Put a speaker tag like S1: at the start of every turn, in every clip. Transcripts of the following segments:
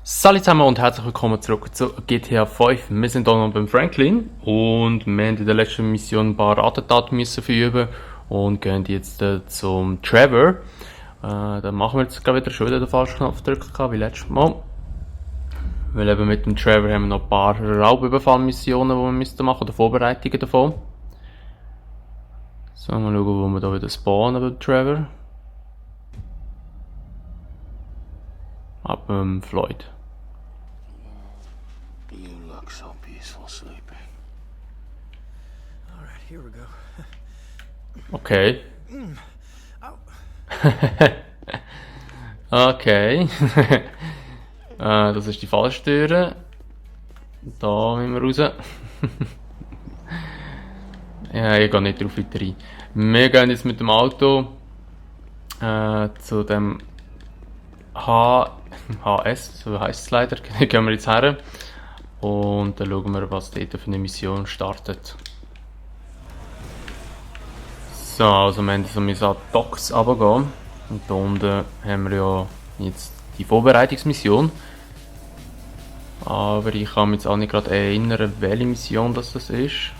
S1: Salut zusammen und herzlich willkommen zurück zu GTA 5. Wir sind hier noch beim Franklin und wir haben in der letzten Mission ein paar Attentate müssen verüben und gehen jetzt zum Trevor. Dann machen wir jetzt gerade wieder schon wieder den falschen Knopf drücken wie letztes Mal. Weil eben mit dem Trevor haben wir noch ein paar Raubüberfallmissionen, die wir müssen machen oder Vorbereitungen davon. So, mal schauen, wo wir da wieder spawnen beim Trevor. Ab Floyd.
S2: You look so peaceful sleeping.
S3: All right, here we go.
S1: Okay. Okay. Das ist die falsche Tür. Da müssen wir raus. Ja, ich gehe nicht drauf weiter rein. Wir gehen jetzt mit dem Auto zu dem HS, so heisst es leider. Da gehen wir jetzt her. Und dann schauen wir, was dort für eine Mission startet. So, also wir müssen an die Docks runtergehen. Und da unten haben wir ja jetzt die Vorbereitungsmission. Aber ich kann mich jetzt auch nicht gerade erinnern, welche Mission das ist.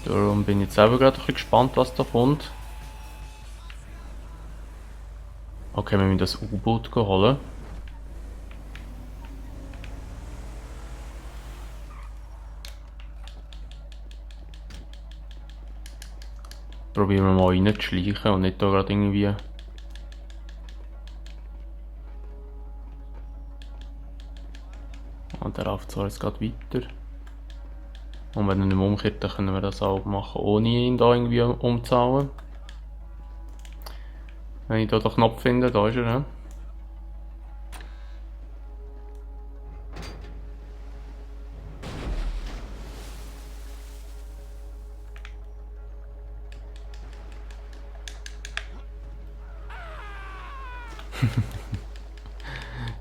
S1: Darum bin ich jetzt selber gerade ein bisschen gespannt, was da kommt. Okay, wir müssen das U-Boot holen. Probieren wir mal reinzuschleichen und nicht da gerade irgendwie. Und der läuft zwar jetzt gerade weiter. Und wenn er nicht mehr umkehrt, dann können wir das auch machen, ohne ihn da irgendwie umzuhauen. Wenn ich da den Knopf finde, da ist er, ne?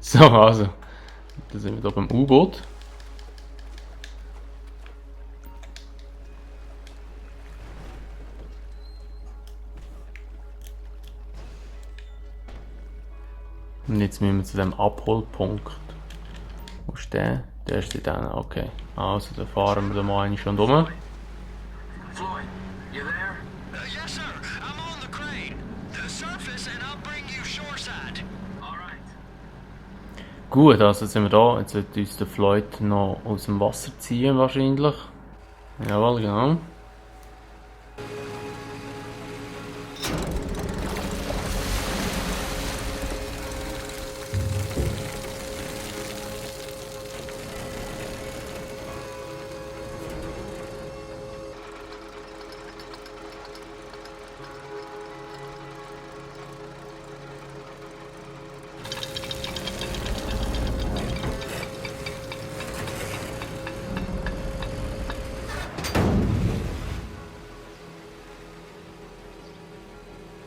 S1: So, also. Da sind wir da beim U-Boot. Und jetzt müssen wir zu dem Abholpunkt. Wo ist der? Der ist da, okay. Also, dann fahren wir da mal eine schon rum.
S2: Floyd, you there?
S3: Yes, sir. I'm on the crane. The surface, and I'll bring you shoreside.
S2: All right.
S1: Gut, also sind wir da. Jetzt wird uns der Floyd noch aus dem Wasser ziehen, wahrscheinlich. Jawohl, genau.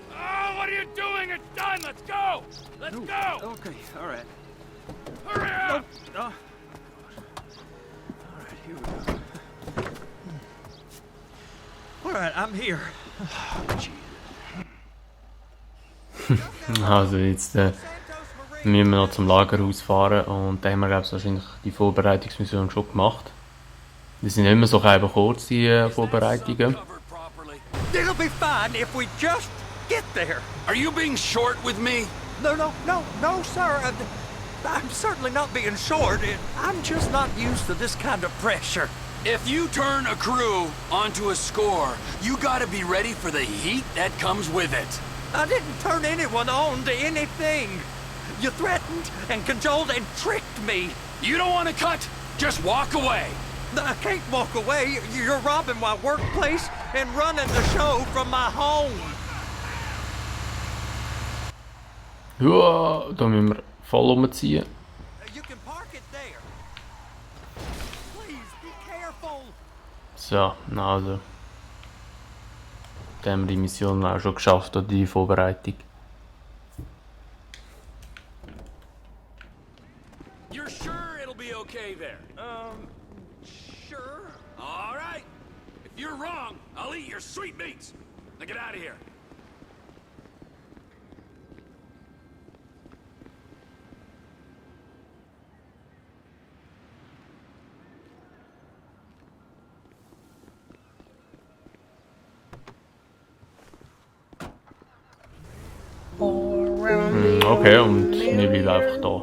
S4: Oh, what are you doing? It's done. Let's go. Let's go.
S3: Okay, all right.
S4: Hurry up.
S3: All right, here we go. All right, I'm here.
S1: Also jetzt müssen wir noch zum Lagerhaus fahren und da haben wir, glaube ich, wahrscheinlich die Vorbereitungsmission schon gemacht. Die sind immer so einfach kurz, die Vorbereitungen.
S4: Covered properly.
S3: It'll be fine if we just get there.
S4: Are you being short with me?
S3: No, sir. I'm certainly not being short. I'm just not used to this kind of pressure.
S4: If you turn a crew onto a score, you gotta be ready for the heat that comes with it.
S3: I didn't turn anyone on to anything. You threatened and cajoled and tricked me.
S4: You don't want to cut? Just walk away.
S3: I can't walk away. You're robbing my workplace and running the show from my home.
S1: Ja, da müssen wir voll umziehen.
S3: You can park it there. Please be careful.
S1: So, also. Da haben wir die Mission auch schon geschafft, oder die Vorbereitung.
S4: You're sure it'll be okay there?
S3: Sure.
S4: All right. If you're wrong, I'll eat your sweetmeats. Now get out of here.
S1: Okay, und wir bleiben einfach da.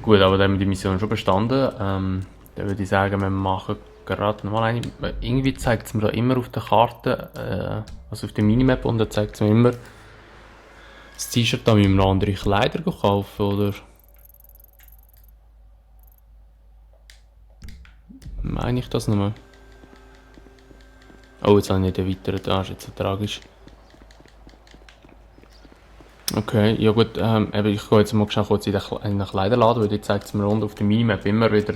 S1: Gut, aber dann haben wir die Mission schon bestanden. Dann würde ich sagen, wir machen gerade nochmal eine. Irgendwie zeigt es mir da immer auf der Karte, also auf der Minimap, und dann zeigt es mir immer das T-Shirt, da müssen wir andere Kleider kaufen, oder? Meine ich das nochmal? Oh, jetzt habe ich nicht erweitert, das ist jetzt so tragisch. Okay, ja gut, ich gehe jetzt mal schnell kurz in den Kleiderladen, weil dort zeigt es mir unten auf der Minimap immer wieder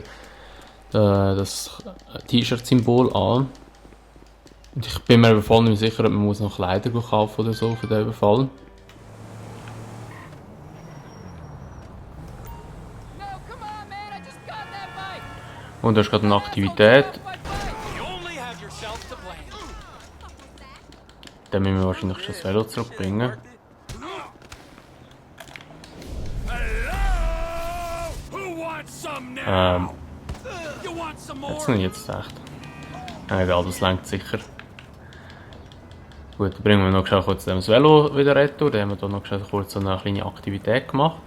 S1: das T-Shirt-Symbol an. Und ich bin mir voll nicht sicher, ob man muss noch Kleider kaufen oder so für diesen Fall. Und da ist gerade eine Aktivität. Dann müssen wir wahrscheinlich schon das Velo zurückbringen. Jetzt echt. Egal, das langt sicher. Gut, dann bringen wir noch schnell kurz das Velo wieder retour. Dann haben wir hier noch schnell kurz so eine kleine Aktivität gemacht.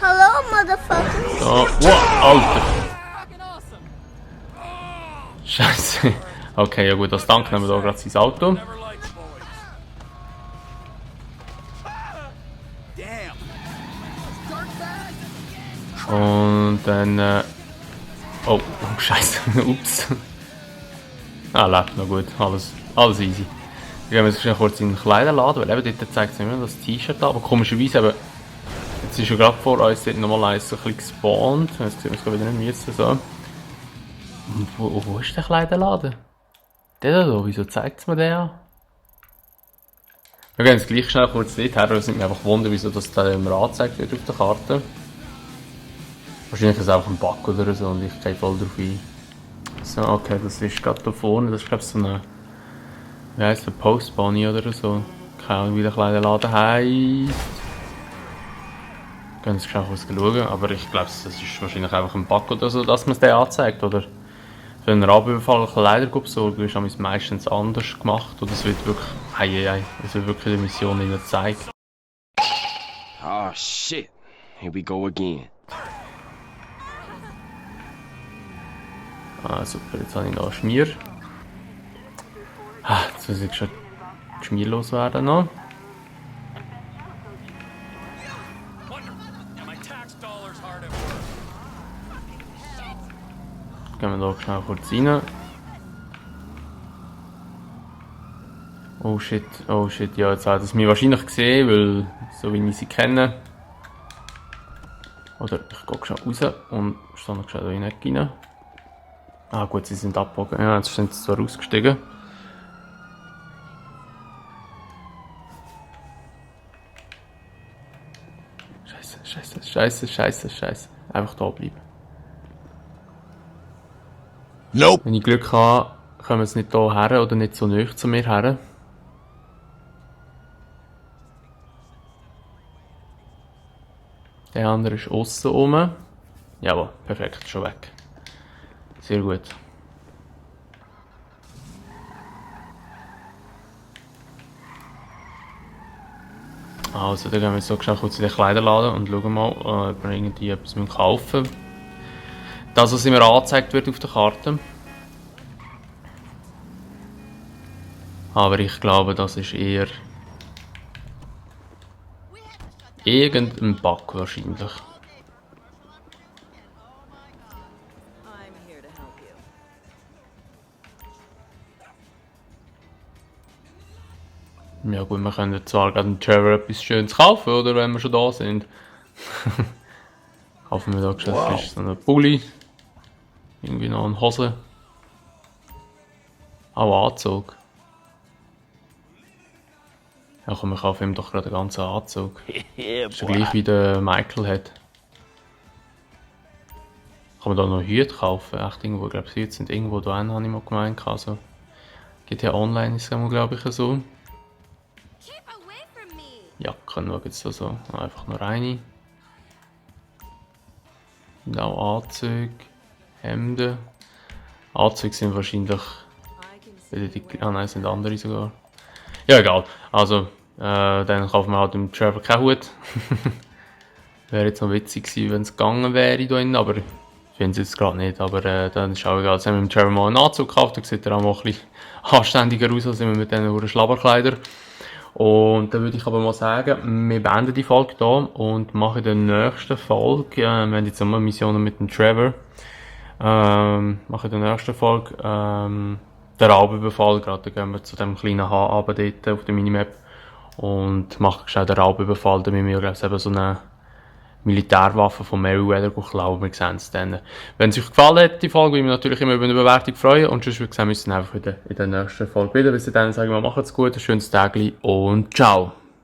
S5: Hello, motherfucker.
S1: So, wow, Alter! Scheiße. Okay, ja gut, als Dank nehmen wir hier gerade sein Auto. Und dann, oh, scheiße, ups. Lebt noch gut, alles easy. Wir gehen jetzt schnell kurz in den Kleiderladen, weil eben dort zeigt es mir das T-Shirt an, aber komischerweise eben, jetzt ist ja gerade vor uns dort nochmal eins so ein bisschen gespawnt. Jetzt sieht man es wieder nicht müssen, so. Und wo ist der Kleiderladen? Der da, wieso zeigt es mir den an? Wir gehen jetzt gleich schnell kurz dort her, weil es mich einfach wundern, wieso das da immer angezeigt wird auf der Karte. Wahrscheinlich ist es einfach ein Bug oder so und ich gehe voll drauf ein. So, okay, das ist gerade da vorne, das ist glaube ich so eine, wie heisst der, Post-Bunny oder so. Keine Ahnung, wie der Kleiderladen heisst. Gehen Sie schnell kurz schauen, aber ich glaube, das ist wahrscheinlich einfach ein Bug oder so, dass man es den anzeigt, oder? Für einen Rabenüberfall Kleider besorgen ist meistens anders gemacht, oder es wird wirklich, es wird wirklich in der Mission nicht gezeigt.
S6: Oh shit, here we go again.
S1: Ah, super, jetzt habe ich noch Schmier. Jetzt muss ich schon schmierlos werden noch. Gehen wir hier schnell kurz rein. Oh shit, ja, jetzt hat es mich wahrscheinlich gesehen, weil, so wie ich sie kenne. Oder ich gehe schnell raus und stehe noch schnell in die Ecke rein. Ah gut, sie sind abgebogen. Ja, jetzt sind sie zwar ausgestiegen. Scheiße. Einfach da bleiben.
S6: Nope.
S1: Wenn ich Glück habe, kommen sie nicht hier her oder nicht so nahe zu mir her. Der andere ist aussen rum. Jawohl, perfekt, schon weg. Sehr gut. Also, dann gehen wir so schnell kurz in den Kleiderladen und schauen mal, ob wir irgendwie etwas kaufen müssen. Das, was immer angezeigt wird auf der Karte. Aber ich glaube, das ist eher irgendein Bug wahrscheinlich. Ja gut, wir können zwar gerade im Trevor etwas Schönes kaufen, oder, wenn wir schon da sind. Kaufen wir da geschäftlich so einen Pulli. Irgendwie noch eine Hose. Auch Anzug. Ja komm, wir kaufen ihm doch gerade einen ganzen Anzug. Ist ja gleich wie der Michael hat. Kann man da noch Hüte kaufen? Echt irgendwo, ich glaube Hüte sind irgendwo da hin, habe ich mal gemeint. Also, GTA Online ist es glaube ich so. Jacken schauen jetzt so. Einfach nur eine. Und auch Anzüge. Hemden. Anzüge sind wahrscheinlich wieder die... Ah nein, sind andere sogar. Ja, egal. Also, dann kaufen wir halt im Trevor keinen Hut. Wäre jetzt noch witzig gewesen, wenn es gegangen wäre hier drin, aber ich finde es jetzt gerade nicht. Aber dann ist auch egal. Jetzt haben wir mit Trevor mal einen Anzug gekauft, da sieht er auch mal ein bisschen anständiger aus als immer mit diesen Schlabberkleidern. Und dann würde ich aber mal sagen, wir beenden die Folge hier und machen in der nächsten Folge, wir haben jetzt immer Missionen mit dem Trevor, machen in der nächsten Folge den Raubüberfall, gerade dann gehen wir zu dem kleinen H dort auf der Minimap und machen schnell den Raubüberfall, damit wir glaube ich eben so eine Militärwaffe von Meriwether klauen, wir sehen es dann. Wenn es euch gefallen hat, die Folge, würde ich mich natürlich immer über eine Bewertung freuen und sonst würde ich sagen, wir sehen einfach in der nächsten Folge wieder. Bis dann sagen wir, macht's gut, ein schönes Tag und ciao!